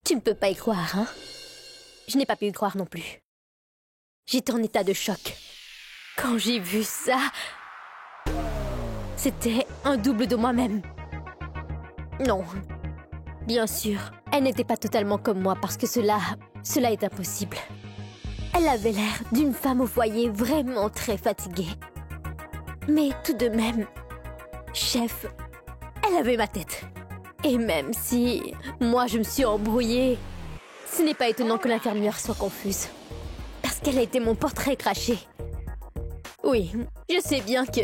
Tu ne peux pas y croire, hein? Je n'ai pas pu y croire non plus. J'étais en état de choc. Quand j'ai vu ça, c'était un double de moi-même. Non, bien sûr, elle n'était pas totalement comme moi parce que cela est impossible. Elle avait l'air d'une femme au foyer vraiment très fatiguée. Mais tout de même, chef, elle avait ma tête. Et même si moi je me suis embrouillée, ce n'est pas étonnant que l'infirmière soit confuse. Parce qu'elle a été mon portrait craché. Oui, je sais bien que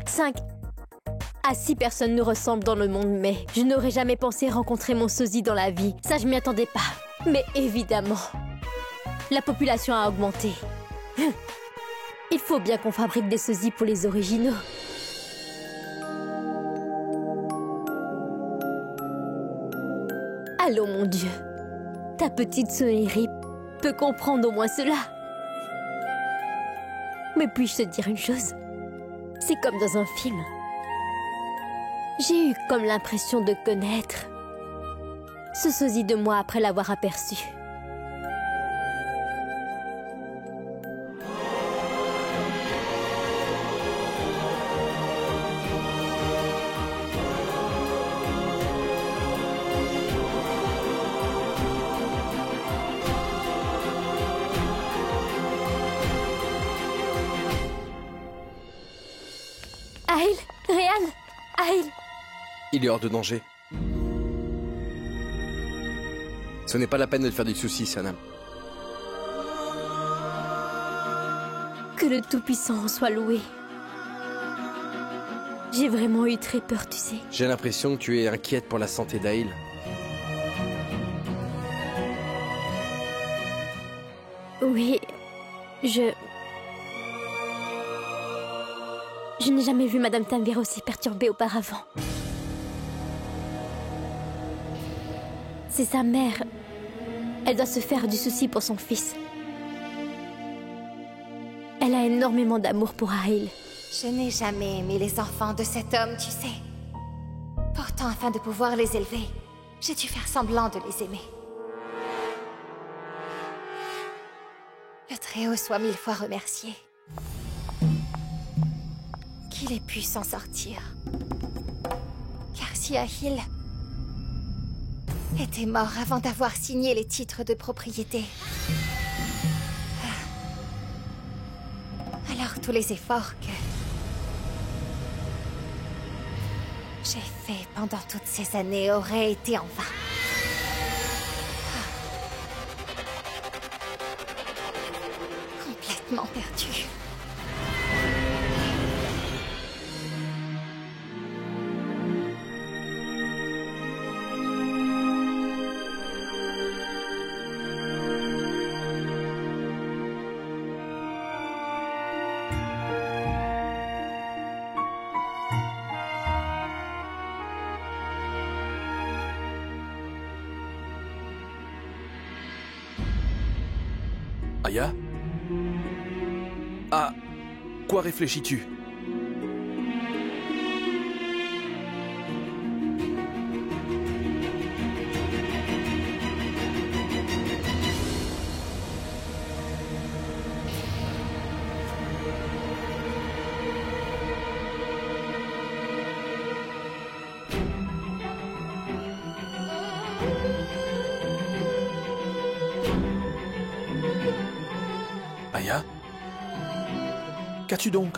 5 à 6 personnes nous ressemblent dans le monde, mais je n'aurais jamais pensé rencontrer mon sosie dans la vie. Ça, je m'y attendais pas. Mais évidemment, la population a augmenté. Il faut bien qu'on fabrique des sosies pour les originaux. Allô, mon Dieu. Ta petite sonnerie peut comprendre au moins cela. Mais puis-je te dire une chose? C'est comme dans un film. J'ai eu comme l'impression de connaître ce sosie de moi après l'avoir aperçu. Aïl, Ryan, Aïl. Il est hors de danger. Ce n'est pas la peine de te faire des soucis, Sanam. Que le Tout-Puissant soit loué. J'ai vraiment eu très peur, tu sais. J'ai l'impression que tu es inquiète pour la santé d'Aïl. Oui, je n'ai jamais vu Madame Tanvir aussi perturbée auparavant. C'est sa mère. Elle doit se faire du souci pour son fils. Elle a énormément d'amour pour Aïl. Je n'ai jamais aimé les enfants de cet homme, tu sais. Pourtant, afin de pouvoir les élever, j'ai dû faire semblant de les aimer. Le Très-Haut soit 1000 fois remercié. Qu'il ait pu s'en sortir. Car si Aïl était mort avant d'avoir signé les titres de propriété, alors tous les efforts que j'ai faits pendant toutes ces années auraient été en vain. Complètement perdu. Aya? À quoi réfléchis-tu? Aya? Qu'as-tu donc?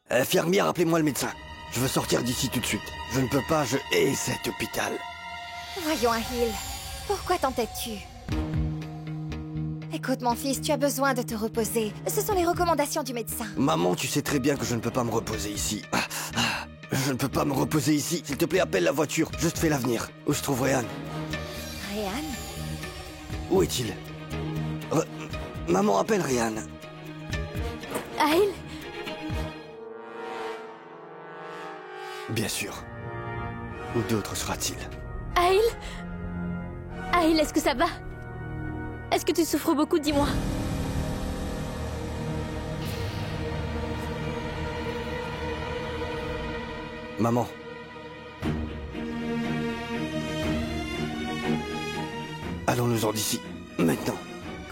Infirmière, appelez-moi le médecin. Je veux sortir d'ici tout de suite. Je ne peux pas, je hais cet hôpital. Voyons, Aïl, pourquoi t'entêtes-tu? Écoute, mon fils, tu as besoin de te reposer. Ce sont les recommandations du médecin. Maman, tu sais très bien que je ne peux pas me reposer ici. Je ne peux pas me reposer ici. S'il te plaît, appelle la voiture. Je te fais l'avenir. Où se trouve Ryan? Ryan? Où est-il? Maman, appelle Ryan. Aïl? Bien sûr. Où d'autre sera-t-il? Aïl? Aïl, est-ce que ça va? Est-ce que tu souffres beaucoup, dis-moi? Maman. Allons-nous-en d'ici, maintenant.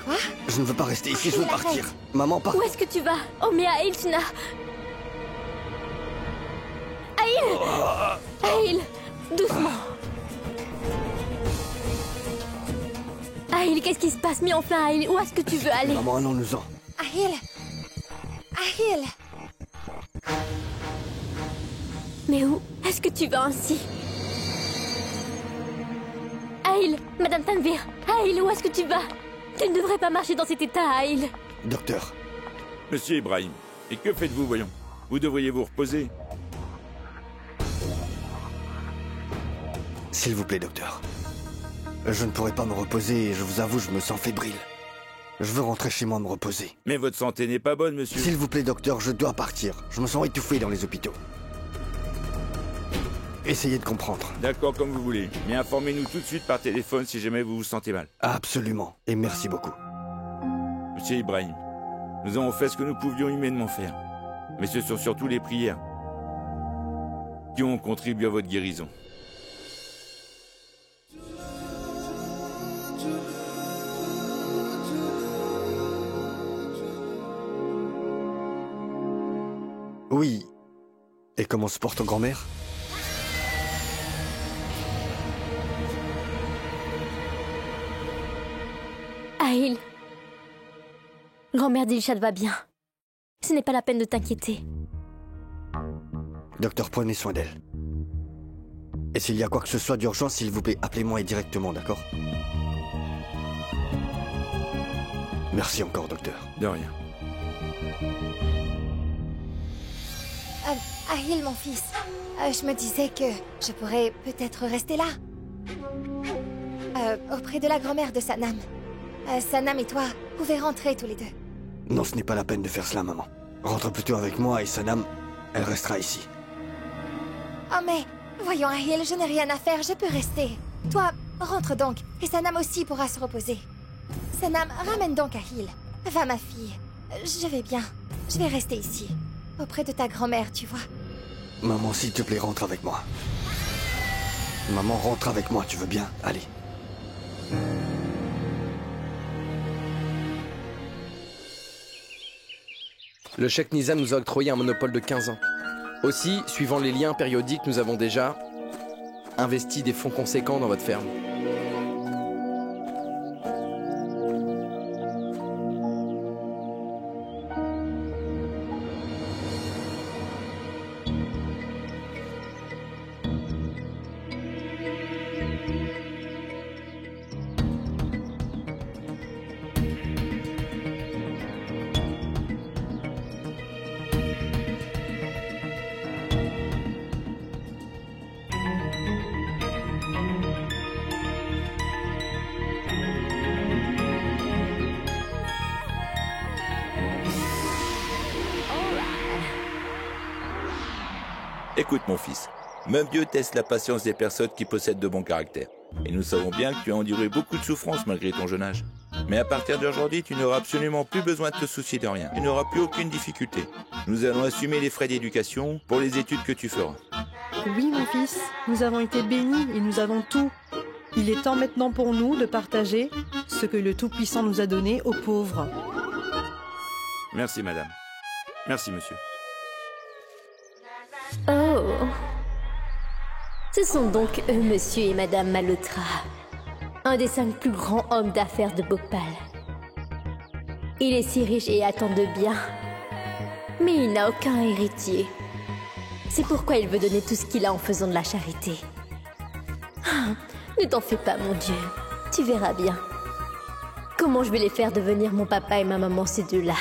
Quoi? Je ne veux pas rester ici, je veux partir. Maman, part. Où est-ce que tu vas? Oh, mais Aïl, tu n'as... Aïl! Aïl! Doucement! Aïl, qu'est-ce qui se passe? Mais enfin, Aïl, où est-ce que tu veux aller? Maman, allons-nous-en. Aïl! Aïl! Mais où est-ce que tu vas ainsi? Aïl! Madame Tanvir! Aïl, où est-ce que tu vas? Tu ne devrais pas marcher dans cet état, Aïl! Docteur, Monsieur Ibrahim, et que faites-vous, voyons? Vous devriez vous reposer. s'il vous plaît, docteur. Je ne pourrai pas me reposer et je vous avoue, je me sens fébrile. Je veux rentrer chez moi me reposer. Mais votre santé n'est pas bonne, monsieur. S'il vous plaît, docteur, je dois partir. Je me sens étouffé dans les hôpitaux. Essayez de comprendre. D'accord, comme vous voulez. Mais informez-nous tout de suite par téléphone si jamais vous vous sentez mal. Absolument. Et merci beaucoup. Monsieur Ibrahim, nous avons fait ce que nous pouvions humainement faire. Mais ce sont surtout les prières qui ont contribué à votre guérison. Oui. Et comment se porte grand-mère? Aïl. Grand-mère Dilshad va bien. Ce n'est pas la peine de t'inquiéter. Docteur, prenez soin d'elle. Et s'il y a quoi que ce soit d'urgence, s'il vous plaît, appelez-moi directement, d'accord? Merci encore, docteur. De rien. Aïl, mon fils, je me disais que je pourrais peut-être rester là. Auprès de la grand-mère de Sanam. Sanam et toi pouvez rentrer tous les deux. Non, ce n'est pas la peine de faire cela, maman. Rentre plutôt avec moi et Sanam, elle restera ici. Oh mais, voyons Aïl, je n'ai rien à faire, je peux rester. Toi, rentre donc, et Sanam aussi pourra se reposer. Sanam, ramène donc Aïl. Va ma fille, je vais bien. Je vais rester ici, auprès de ta grand-mère, tu vois. Maman, s'il te plaît, rentre avec moi. Maman, rentre avec moi, tu veux bien? Allez. Le Cheikh Nizam nous a octroyé un monopole de 15 ans. Aussi, suivant les liens périodiques, nous avons déjà investi des fonds conséquents dans votre ferme. Écoute mon fils, même Dieu teste la patience des personnes qui possèdent de bons caractères. Et nous savons bien que tu as enduré beaucoup de souffrances malgré ton jeune âge. Mais à partir d'aujourd'hui, tu n'auras absolument plus besoin de te soucier de rien. Tu n'auras plus aucune difficulté. Nous allons assumer les frais d'éducation pour les études que tu feras. Oui, mon fils, nous avons été bénis et nous avons tout. Il est temps maintenant pour nous de partager ce que le Tout-Puissant nous a donné aux pauvres. Merci madame. Merci monsieur. Oh. Ce sont donc eux, monsieur et madame Malhotra. Un des 5 plus grands hommes d'affaires de Bhopal. Il est si riche et attend de bien. Mais il n'a aucun héritier. C'est pourquoi il veut donner tout ce qu'il a en faisant de la charité. Ah, ne t'en fais pas, mon Dieu. Tu verras bien. Comment je vais les faire devenir mon papa et ma maman, ces deux-là?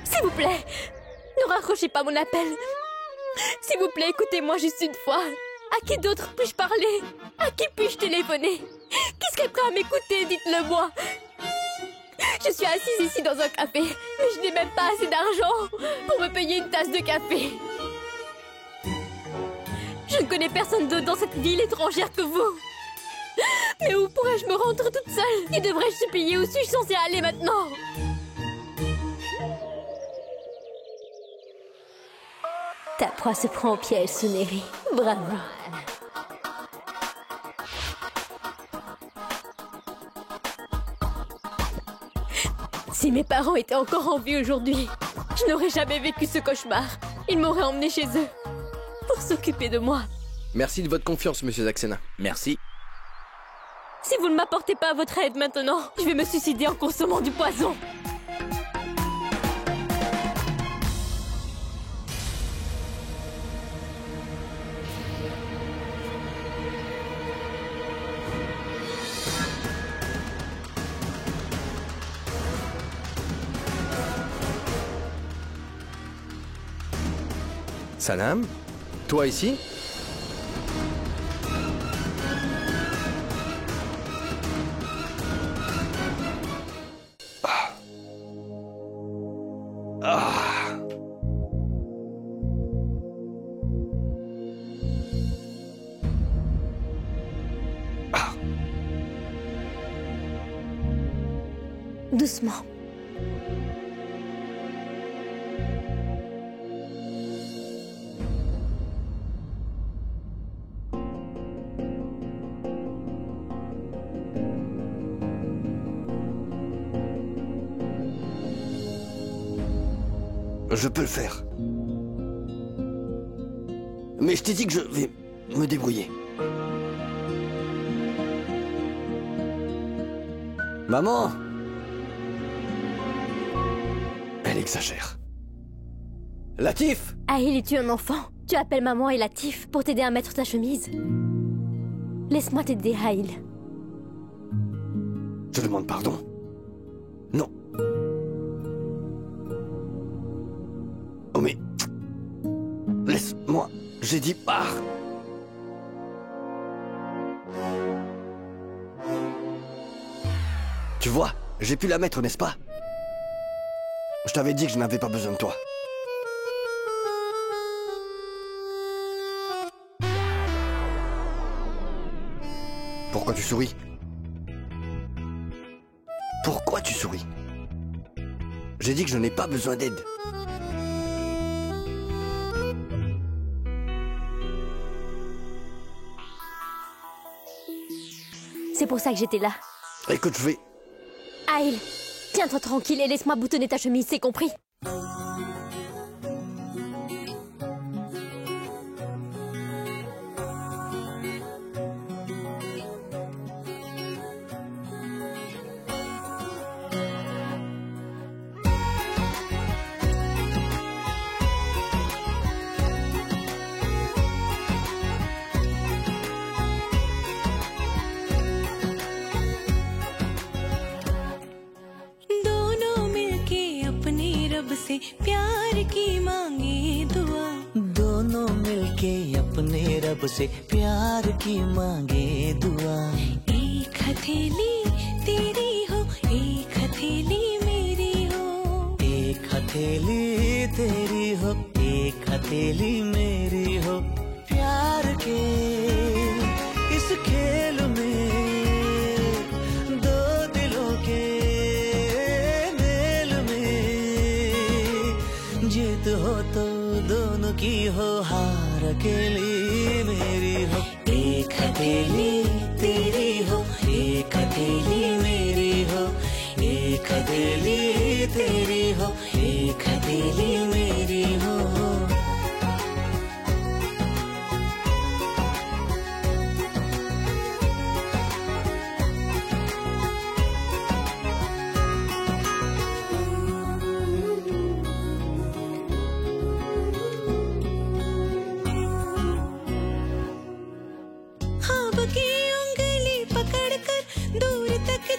S'il vous plaît, ne raccrochez pas mon appel. S'il vous plaît, écoutez-moi juste une fois. À qui d'autre puis-je parler? À qui puis-je téléphoner? Qu'est-ce serez prêt à m'écouter, dites-le moi. Je suis assise ici dans un café, mais je n'ai même pas assez d'argent pour me payer une tasse de café. Je ne connais personne d'autre dans cette ville étrangère que vous. Mais où pourrais-je me rendre toute seule? Et devrais-je supplier où suis-je censée aller maintenant? Ta proie se prend au piège, Suneri. Bravo. Si mes parents étaient encore en vie aujourd'hui, je n'aurais jamais vécu ce cauchemar. Ils m'auraient emmené chez eux pour s'occuper de moi. Merci de votre confiance, monsieur Saxena. Merci. Si vous ne m'apportez pas votre aide maintenant, je vais me suicider en consommant du poison. Sanam? Toi ici? Doucement. Je peux le faire. Mais je t'ai dit que je vais me débrouiller. Maman! Elle exagère. Latif! Ahil, es-tu un enfant? Tu appelles maman et Latif pour t'aider à mettre ta chemise. Laisse-moi t'aider, Ahil. Je demande pardon. Non. Oh mais... Laisse-moi. J'ai dit pars. Tu vois, j'ai pu la mettre, n'est-ce pas? Je t'avais dit que je n'avais pas besoin de toi. Pourquoi tu souris? Pourquoi tu souris? J'ai dit que je n'ai pas besoin d'aide. C'est pour ça que j'étais là. Écoute, je vais... Ahil, tiens-toi tranquille et laisse-moi boutonner ta chemise, c'est compris? प्यार की मांगे दुआ दोनों मिलके अपने रब से प्यार की मांगे दुआ एक हथेली तेरी हो एक हथेली मेरी हो एक हथेली तेरी हो एक हथेली मेरी हो प्यार के इस खेल में दो दिलों के जीत हो तो दोनों की हो हार अकेली मेरी हो एक हथेली तेरी हो एक हथेली मेरी हो एक हथेली तेरी हो एक हथेली मेरी हो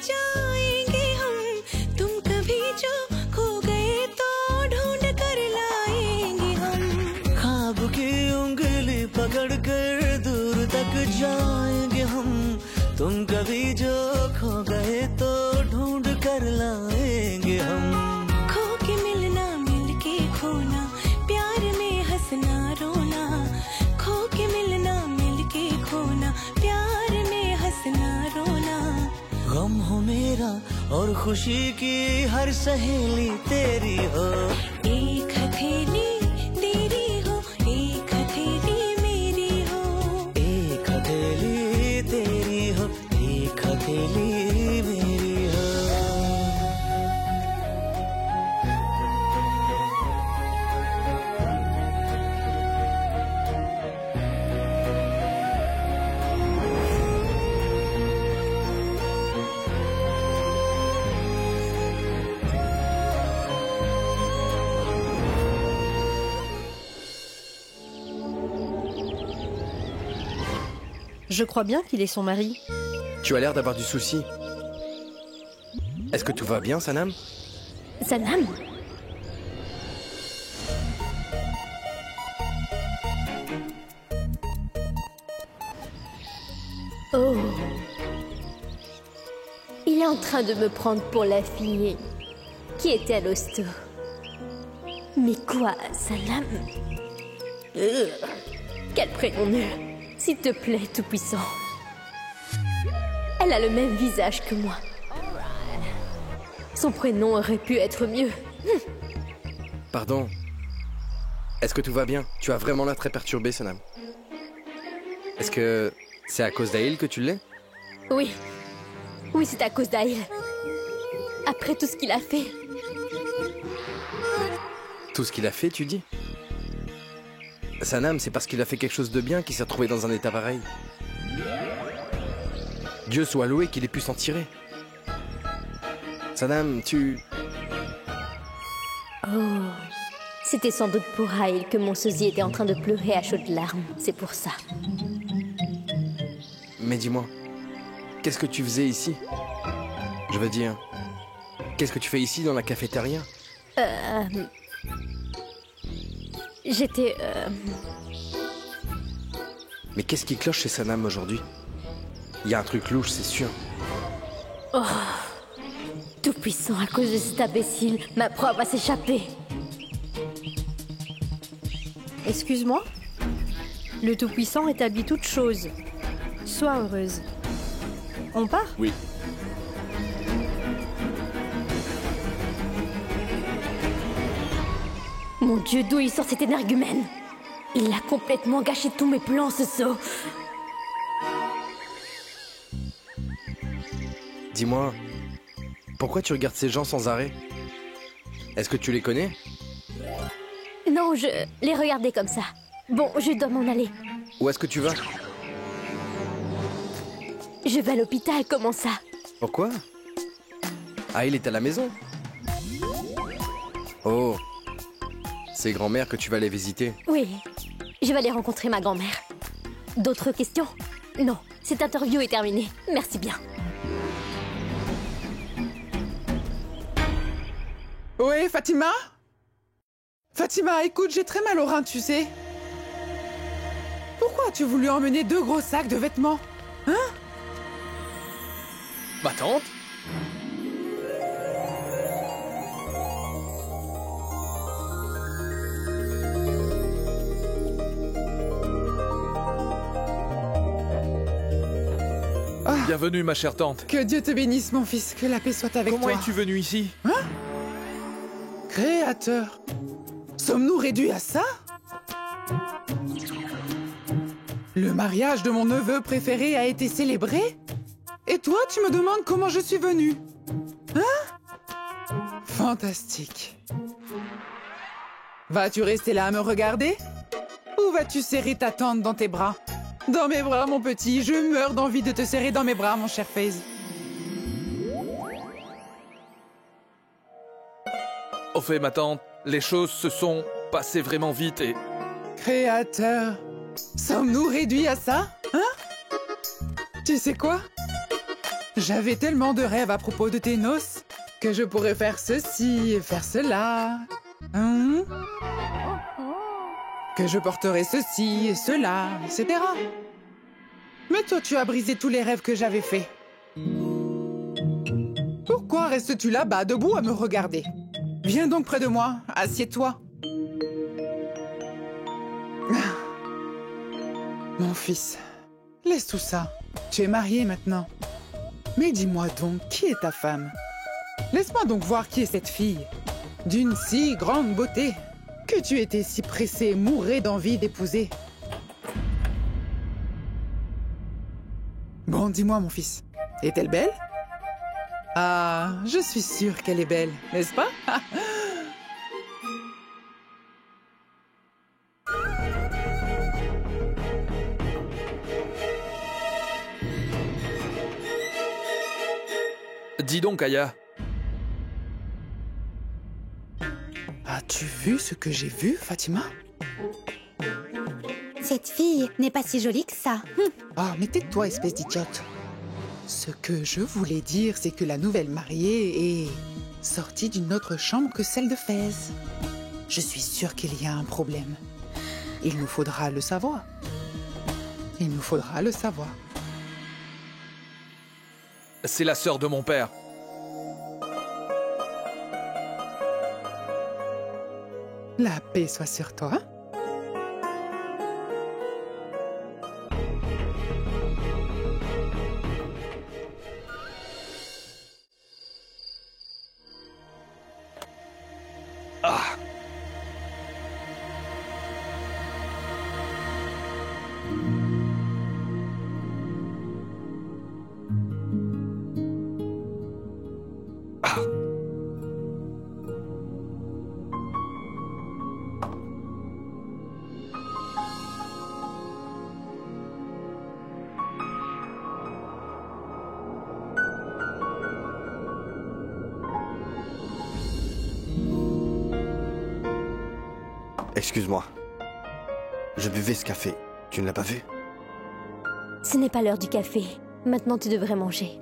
जाएंगे हम तुम कभी जो खो गए तो ढूंढ कर कर लाएंगे हम। खो के मिलना मिलके खोना, प्यार में हंसना रोना। खो के मिलना मिलके खोना, प्यार में हंसना रोना। गम हो मेरा और खुशी की हर सहेली तेरी हो। एक हथेली तेरी हो, एक हथेली मेरी हो। एक हथेली तेरी हो, एक हथेली मेरी हो। Je crois bien qu'il est son mari. Tu as l'air d'avoir du souci. Est-ce que tout va bien, Sanam? Sanam? Oh. Il est en train de me prendre pour la fille qui était à l'hosto. Mais quoi, Sanam? Quel prénom nul. S'il te plaît, Tout-Puissant. Elle a le même visage que moi. Son prénom aurait pu être mieux. Pardon. Est-ce que tout va bien? Tu as vraiment l'air très perturbé, Sanam. Est-ce que c'est à cause d'Aïl que tu l'es? Oui. Oui, c'est à cause d'Aïl. Après tout ce qu'il a fait. Tout ce qu'il a fait, tu dis? Sanam, c'est parce qu'il a fait quelque chose de bien qu'il s'est retrouvé dans un état pareil. Dieu soit loué qu'il ait pu s'en tirer. Sanam, tu... Oh. C'était sans doute pour Aïl que mon sosie était en train de pleurer à chaudes larmes. C'est pour ça. Mais dis-moi, qu'est-ce que tu faisais ici? Je veux dire, qu'est-ce que tu fais ici dans la cafétéria? J'étais... Mais qu'est-ce qui cloche chez Sanam aujourd'hui? Il y a un truc louche, c'est sûr. Oh. Tout-Puissant, à cause de cet imbécile, ma proie va s'échapper. Excuse-moi? Le Tout-Puissant établit toutes choses. Sois heureuse. On part? Oui. Mon Dieu, d'où il sort cet énergumène? Il a complètement gâché tous mes plans, ce sot. Dis-moi, pourquoi tu regardes ces gens sans arrêt? Est-ce que tu les connais? Non, je les regardais comme ça. Bon, je dois m'en aller. Où est-ce que tu vas? Je vais à l'hôpital, comment ça? Pourquoi? Ah, il est à la maison. Oh, c'est grand-mère que tu vas aller visiter. Oui, je vais aller rencontrer ma grand-mère. D'autres questions? Non, cette interview est terminée. Merci bien. Ouais, Fatima? Fatima, écoute, j'ai très mal au rein, tu sais. Pourquoi as-tu voulu emmener 2 gros sacs de vêtements? Hein? Ma tante? Bienvenue, ma chère tante. Que Dieu te bénisse, mon fils, que la paix soit avec Comment toi. es-tu venu ici? Hein? Créateur. Sommes-nous réduits à ça? Le mariage de mon neveu préféré a été célébré? Et toi, tu me demandes comment je suis venue? Hein? Fantastique. Vas-tu rester là à me regarder? Ou vas-tu serrer ta tante dans tes bras? Dans mes bras, mon petit, je meurs d'envie de te serrer dans mes bras, mon cher FaZe. Au fait, ma tante, les choses se sont passées vraiment vite et... Créateur, sommes-nous réduits à ça? Hein? Tu sais quoi? J'avais tellement de rêves à propos de tes noces que je pourrais faire ceci et faire cela. Hein? Que je porterai ceci et cela, etc. Mais toi, tu as brisé tous les rêves que j'avais faits. Pourquoi restes-tu là-bas, debout à me regarder? Viens donc près de moi, assieds-toi. Mon fils, laisse tout ça. Tu es marié maintenant. Mais dis-moi donc, qui est ta femme? Laisse-moi donc voir qui est cette fille. D'une si grande beauté, que tu étais si pressé et mourais d'envie d'épouser. Bon, dis-moi, mon fils, est-elle belle? Ah, je suis sûre qu'elle est belle, n'est-ce pas? Dis donc, Aya. As-tu vu ce que j'ai vu, Fatima? Cette fille n'est pas si jolie que ça. Ah, mais tais-toi, espèce d'idiote. Ce que je voulais dire, c'est que la nouvelle mariée est sortie d'une autre chambre que celle de Fez. Je suis sûre qu'il y a un problème. Il nous faudra le savoir. Il nous faudra le savoir. C'est la sœur de mon père. La paix soit sur toi. Excuse-moi. Je buvais ce café. Tu ne l'as pas vu? Ce n'est pas l'heure du café. Maintenant, tu devrais manger.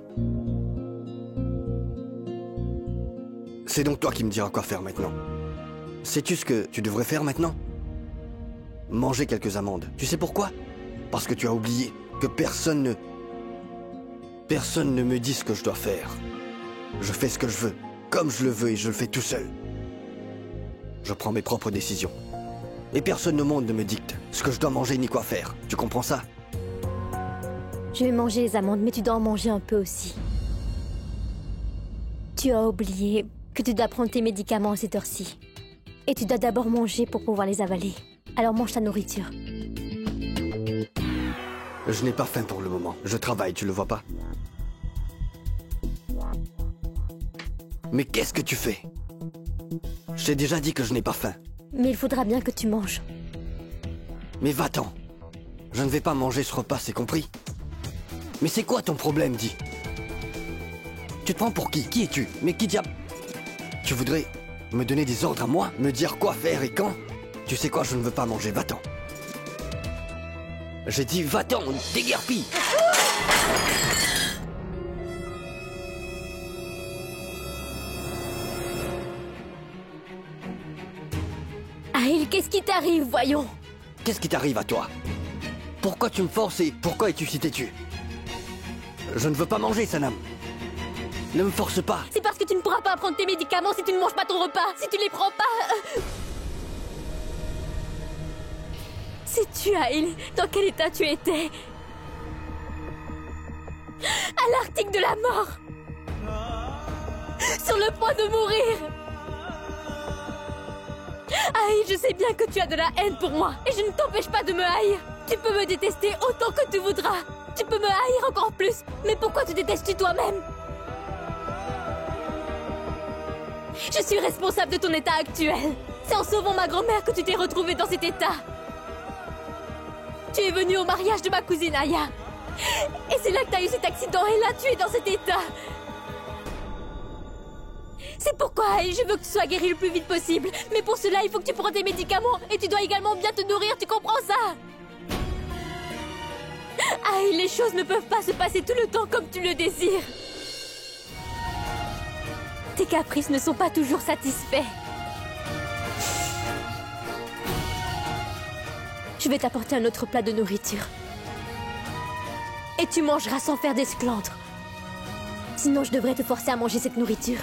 C'est donc toi qui me diras quoi faire maintenant. Sais-tu ce que tu devrais faire maintenant? Manger quelques amandes. Tu sais pourquoi? Parce que tu as oublié que personne ne me dit ce que je dois faire. Je fais ce que je veux, comme je le veux et je le fais tout seul. Je prends mes propres décisions. Et personne au monde ne me dicte ce que je dois manger ni quoi faire. Tu comprends ça? Je vais manger les amandes, mais tu dois en manger un peu aussi. Tu as oublié que tu dois prendre tes médicaments à cette heure-ci. Et tu dois d'abord manger pour pouvoir les avaler. Alors mange ta nourriture. Je n'ai pas faim pour le moment. Je travaille, tu le vois pas? Mais qu'est-ce que tu fais? Je t'ai déjà dit que je n'ai pas faim. Mais il faudra bien que tu manges. Mais va-t'en. Je ne vais pas manger ce repas, c'est compris? Mais c'est quoi ton problème, dis? Tu te prends pour qui? Qui es-tu? Mais qui diable? Tu voudrais me donner des ordres à moi? Me dire quoi faire et quand? Tu sais quoi, je ne veux pas manger, va-t'en. J'ai dit va-t'en, déguerpille. Ahil, qu'est-ce qui t'arrive, voyons? Qu'est-ce qui t'arrive à toi? Pourquoi tu me forces et pourquoi es-tu si têtu? Je ne veux pas manger, Sanam. Ne me force pas. C'est parce que tu ne pourras pas prendre tes médicaments si tu ne manges pas ton repas. Si tu les prends pas... Sais-tu, Ahil, dans quel état tu étais? À l'Arctique de la mort. Sur le point de mourir. Ahil, je sais bien que tu as de la haine pour moi. Et je ne t'empêche pas de me haïr. Tu peux me détester autant que tu voudras. Tu peux me haïr encore plus. Mais pourquoi te détestes-tu toi-même? Je suis responsable de ton état actuel. C'est en sauvant ma grand-mère que tu t'es retrouvée dans cet état. Tu es venu au mariage de ma cousine Aya. Et c'est là que t'as eu cet accident et là tu es dans cet état. C'est pourquoi je veux que tu sois guéri le plus vite possible. Mais pour cela, il faut que tu prends tes médicaments. Et tu dois également bien te nourrir, tu comprends ça? Aïe, les choses ne peuvent pas se passer tout le temps comme tu le désires. Tes caprices ne sont pas toujours satisfaits. Je vais t'apporter un autre plat de nourriture. Et tu mangeras sans faire d'esclandre. Sinon, je devrais te forcer à manger cette nourriture.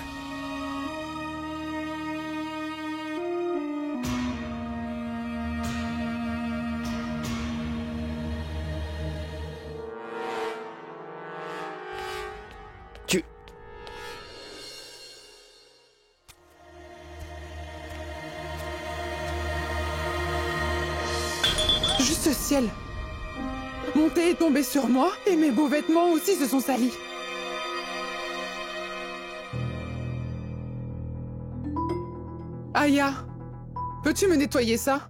Juste ciel. Mon thé est tombé sur moi et mes beaux vêtements aussi se sont salis. Aya, peux-tu me nettoyer ça?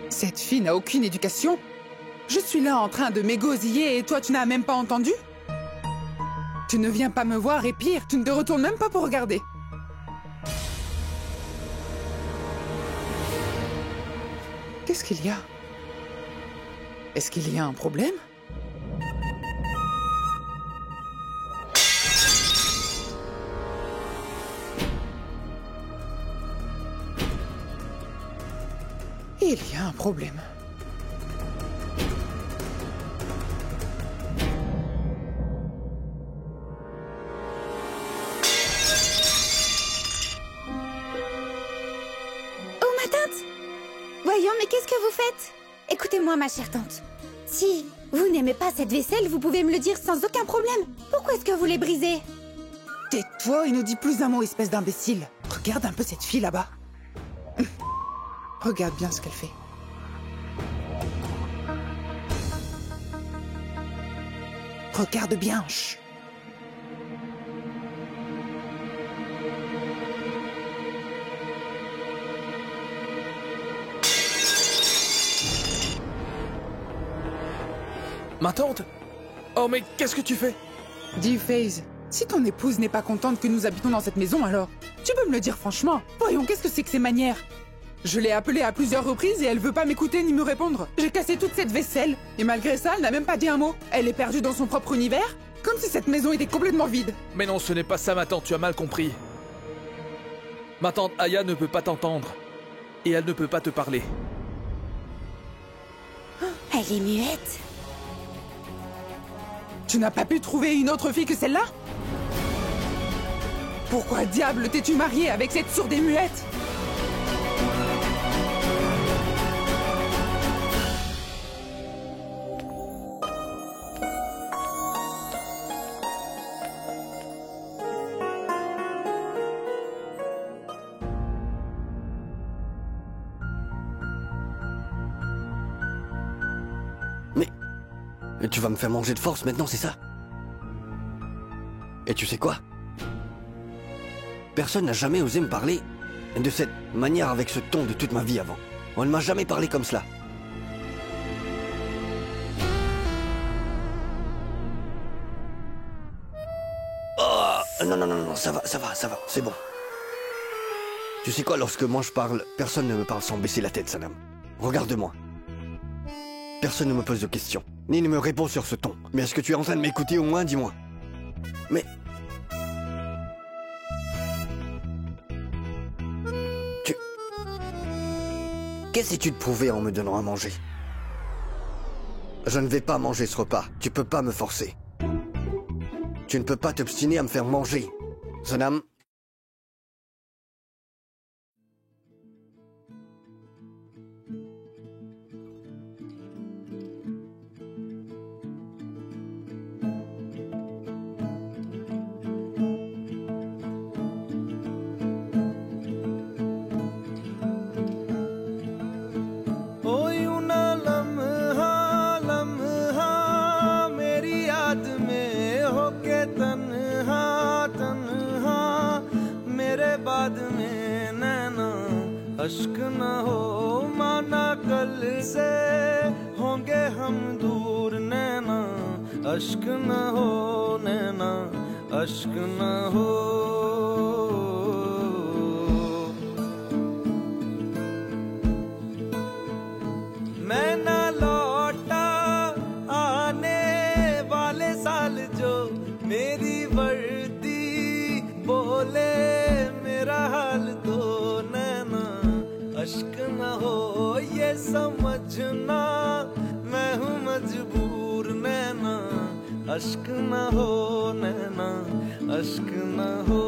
Cette fille n'a aucune éducation. Je suis là en train de m'égosiller et toi tu n'as même pas entendu? Tu ne viens pas me voir et pire, tu ne te retournes même pas pour regarder. Qu'est-ce qu'il y a? Est-ce qu'il y a un problème? Il y a un problème. Voyons, mais qu'est-ce que vous faites? Écoutez-moi, ma chère tante. Si vous n'aimez pas cette vaisselle, vous pouvez me le dire sans aucun problème. Pourquoi est-ce que vous les brisez? Tais-toi et ne dis plus un mot, espèce d'imbécile. Regarde un peu cette fille là-bas. Regarde bien ce qu'elle fait. Regarde bien, chut. Ma tante? Oh mais qu'est-ce que tu fais? Dis, FaZe, si ton épouse n'est pas contente que nous habitons dans cette maison, alors tu peux me le dire franchement. Voyons, qu'est-ce que c'est que ces manières? Je l'ai appelée à plusieurs reprises et elle veut pas m'écouter ni me répondre. J'ai cassé toute cette vaisselle et malgré ça, elle n'a même pas dit un mot. Elle est perdue dans son propre univers, comme si cette maison était complètement vide. Mais non, ce n'est pas ça, ma tante, tu as mal compris. Ma tante Aya ne peut pas t'entendre. Et elle ne peut pas te parler. Elle est muette. Tu n'as pas pu trouver une autre fille que celle-là? Pourquoi diable t'es-tu mariée avec cette sourde et muette? Mais tu vas me faire manger de force maintenant, c'est ça? Et tu sais quoi? Personne n'a jamais osé me parler de cette manière avec ce ton de toute ma vie avant. On ne m'a jamais parlé comme cela. Oh, non, ça va, c'est bon. Tu sais quoi, lorsque moi je parle, personne ne me parle sans baisser la tête, Sanam. Regarde-moi. Personne ne me pose de questions, ni ne me répond sur ce ton. Mais est-ce que tu es en train de m'écouter au moins, dis-moi? Mais... Qu'essaies-tu de prouver en me donnant à manger? Je ne vais pas manger ce repas. Tu peux pas me forcer. Tu ne peux pas t'obstiner à me faire manger. Sanam. अश्क न हो माना कल से होंगे हम दूर नैना अश्क न हो नैना अश्क न हो मैं न लौटा आने वाले साल जो मेरी वर्दी बोले मेरा हाल तो नैना अश्क न हो ये समझना मैं अश्क न हो नैना अश्क न हो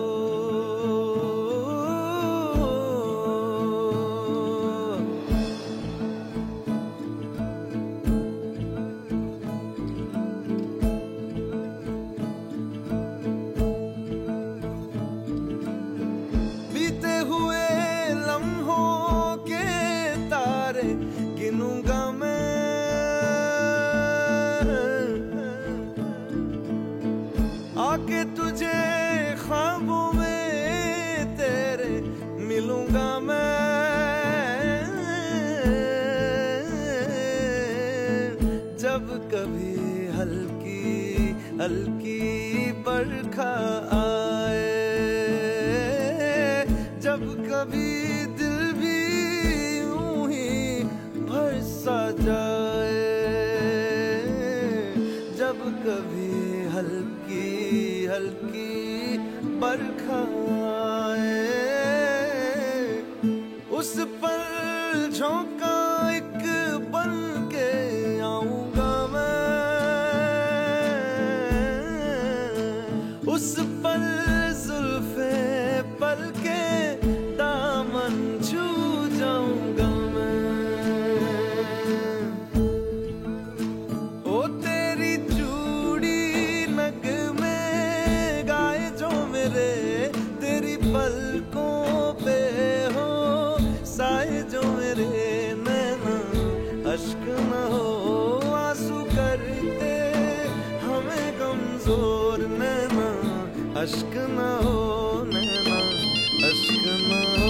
बीते हुए लम्हों के तारे गिनूंगा मैं आके तुझे ख्वाबों में तेरे मिलूंगा मैं जब कभी हल्की हल्की बरखा आए जब कभी दिल भी यूं ही भर सा जाए जब कभी हल्की हल्की बरखा आए उस पर झोंका एक बन के आऊंगा मैं उस पर जुल्फे पल के दामन छू जाऊंगा मैं ओ तेरी चूड़ी नग में गाए जो मेरे तेरी पलकों पे हो साए जो मेरे नैना अश्क न हो आंसू करते हमें कमजोर नैना अश्क न हो नैना अश्क न हो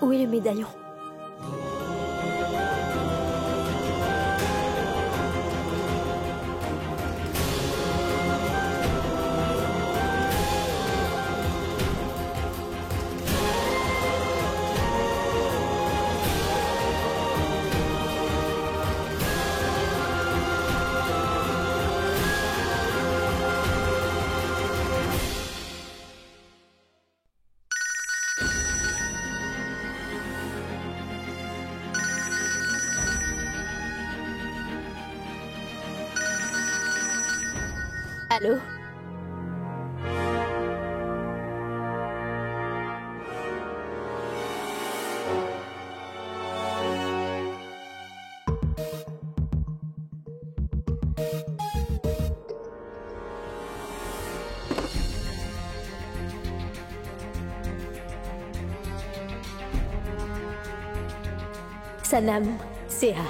Où est le médaillon? Allô? Sanam, Sehar.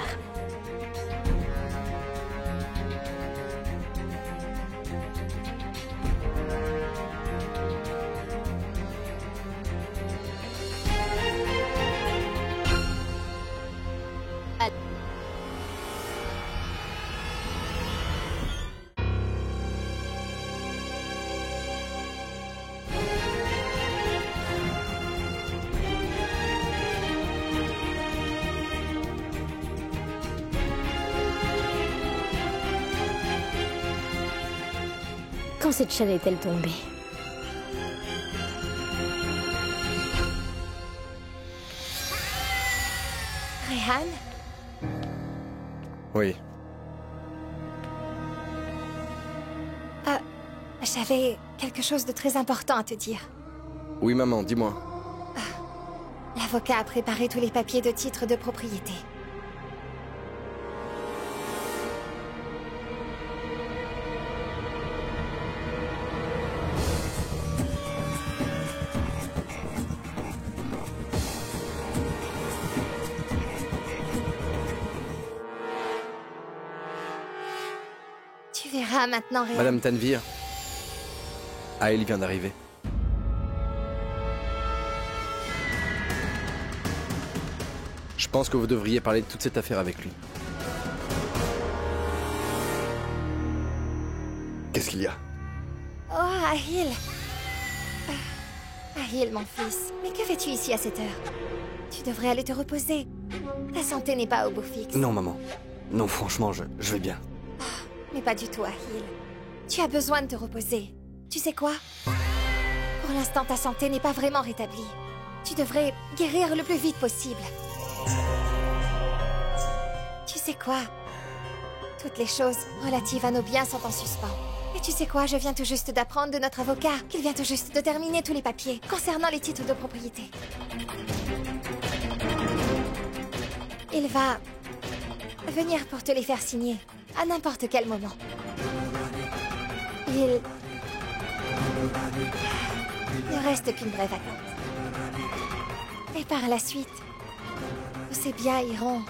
Quand cette chaîne est-elle tombée? Rehan, Oui. j'avais quelque chose de très important à te dire. Oui, maman, dis-moi. L'avocat a préparé tous les papiers de titre de propriété. Tu verras maintenant, Réa. Madame Tanvir, Aïl vient d'arriver. Je pense que vous devriez parler de toute cette affaire avec lui. Qu'est-ce qu'il y a? Oh, Ahil. Ahil, mon fils. Mais que fais-tu ici à cette heure? Tu devrais aller te reposer. Ta santé n'est pas au beau fixe. Non, maman. Non, franchement, je vais bien. Mais pas du tout, Ahil. Tu as besoin de te reposer. Tu sais quoi? Pour l'instant, ta santé n'est pas vraiment rétablie. Tu devrais guérir le plus vite possible. Tu sais quoi? Toutes les choses relatives à nos biens sont en suspens. Et tu sais quoi? Je viens tout juste d'apprendre de notre avocat qu'il vient tout juste de terminer tous les papiers concernant les titres de propriété. Il va venir pour te les faire signer à n'importe quel moment. Il ne reste qu'une brève attente. Et par la suite, tous ces biens iront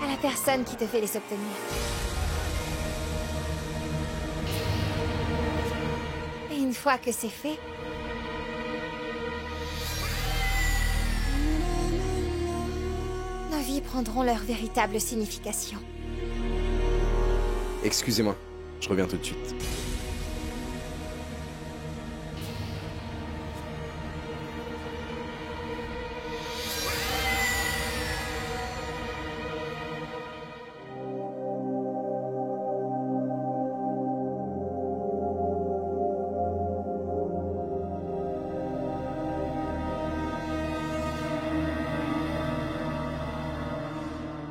à la personne qui devait les obtenir. Et une fois que c'est fait, nos vies prendront leur véritable signification. Excusez-moi, je reviens tout de suite.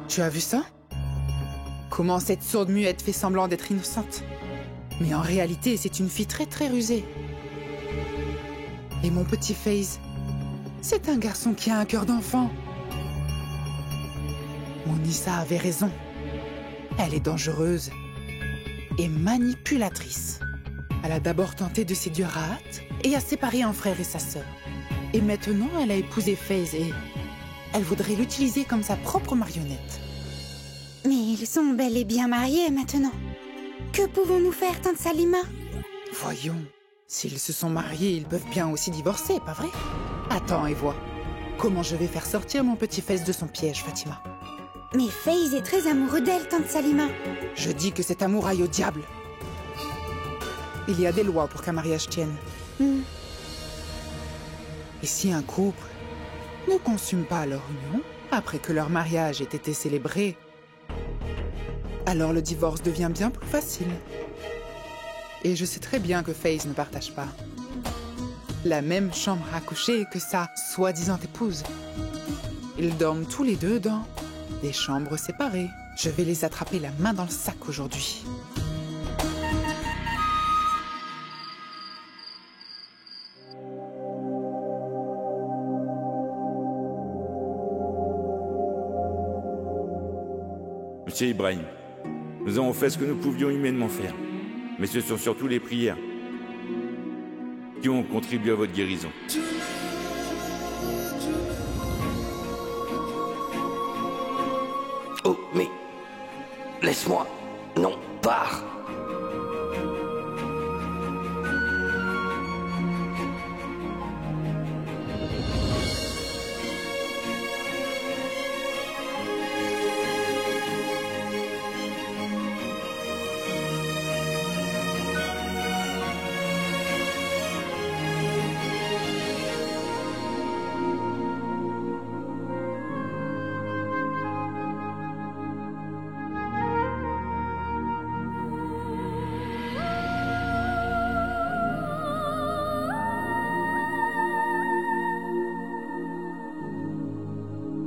Tu as vu ça? Comment cette sourde muette fait semblant d'être innocente? Mais en réalité, c'est une fille très très rusée. Et mon petit FaZe, c'est un garçon qui a un cœur d'enfant. Monissa avait raison. Elle est dangereuse et manipulatrice. Elle a d'abord tenté de séduire Rahat et a séparé un frère et sa sœur. Et maintenant, elle a épousé FaZe et elle voudrait l'utiliser comme sa propre marionnette. Mais ils sont bel et bien mariés maintenant. Que pouvons-nous faire, tante Salima? Voyons, s'ils se sont mariés, ils peuvent bien aussi divorcer, pas vrai? Attends et vois. Comment je vais faire sortir mon petit FaZe de son piège, Fatima? Mais FaZe est très amoureux d'elle, tante Salima. Je dis que cet amour aille au diable. Il y a des lois pour qu'un mariage tienne. Et si un couple ne consume pas leur union après que leur mariage ait été célébré, alors le divorce devient bien plus facile. Et je sais très bien que FaZe ne partage pas la même chambre à coucher que sa soi-disant épouse. Ils dorment tous les deux dans des chambres séparées. Je vais les attraper la main dans le sac aujourd'hui. Monsieur Ibrahim, nous avons fait ce que nous pouvions humainement faire. Mais ce sont surtout les prières qui ont contribué à votre guérison. Oh, mais... Laisse-moi. Non, pars.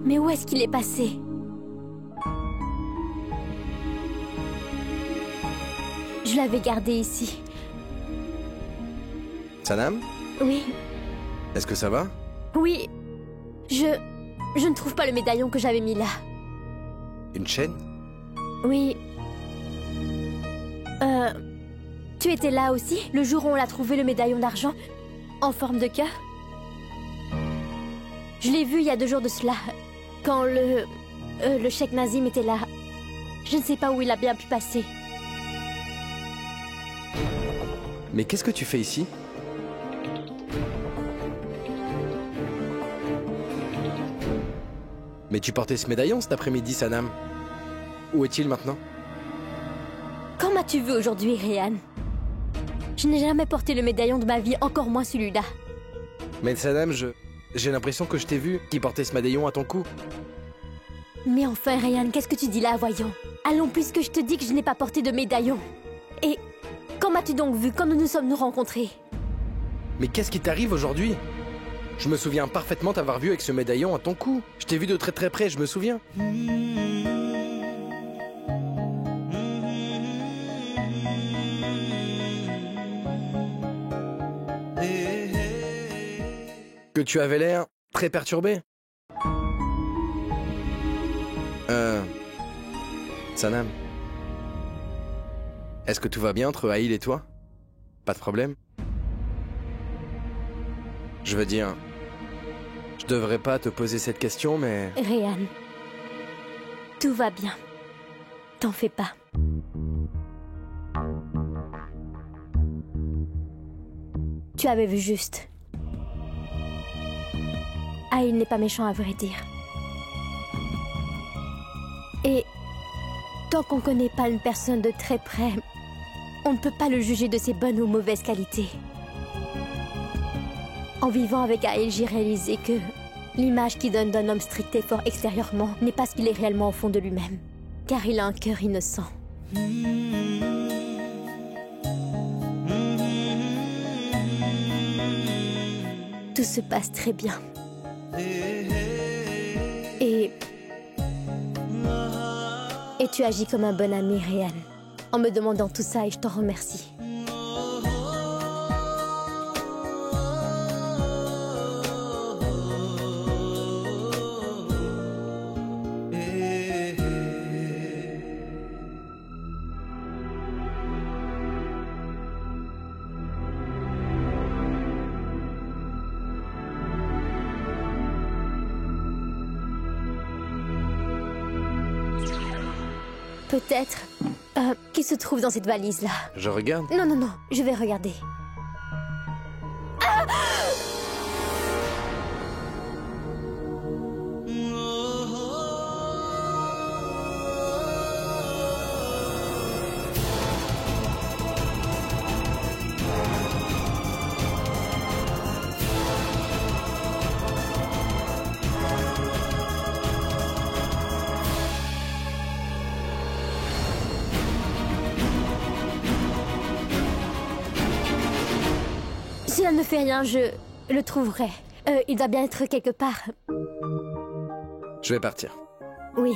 Mais où est-ce qu'il est passé? Je l'avais gardé ici. Sanam? Oui, Est-ce que ça va? oui. Je ne trouve pas le médaillon que j'avais mis là. Une chaîne? Oui. Tu étais là aussi, le jour où on l'a trouvé, le médaillon d'argent, en forme de cœur? Je l'ai vu il y a 2 jours de cela, quand le cheikh Nazim était là. Je ne sais pas où il a bien pu passer. Mais qu'est-ce que tu fais ici? Mais tu portais ce médaillon cet après-midi, Sanam. Où est-il maintenant? Quand m'as-tu vu aujourd'hui, Ryan? Je n'ai jamais porté le médaillon de ma vie, encore moins celui-là. Mais Sanam, j'ai l'impression que je t'ai vu qui portait ce médaillon à ton cou. Mais enfin, Ryan, qu'est-ce que tu dis là, voyons? Allons, puisque je te dis que je n'ai pas porté de médaillon. Et quand m'as-tu donc vu quand nous sommes rencontrés? Mais qu'est-ce qui t'arrive aujourd'hui? Je me souviens parfaitement t'avoir vu avec ce médaillon à ton cou. Je t'ai vu de très très près, je me souviens. Que tu avais l'air très perturbé. Sanam. Est-ce que tout va bien entre Aïl et toi? Pas de problème? Je veux dire, je devrais pas te poser cette question, mais... Ryan, tout va bien. T'en fais pas. Tu avais vu juste. Aïl n'est pas méchant à vrai dire. Et tant qu'on connaît pas une personne de très près, on ne peut pas le juger de ses bonnes ou mauvaises qualités. En vivant avec Aïl, j'ai réalisé que l'image qu'il donne d'un homme strict et fort extérieurement n'est pas ce qu'il est réellement au fond de lui-même. Car il a un cœur innocent. Tout se passe très bien. Et tu agis comme un bon ami, Ryan, en me demandant tout ça et je t'en remercie. Peut-être. Qui se trouve dans cette valise-là? Je regarde. Non, non, non, je vais regarder. Ah! Cela ne fait rien, je le trouverai. Il doit bien être quelque part. Je vais partir. Oui.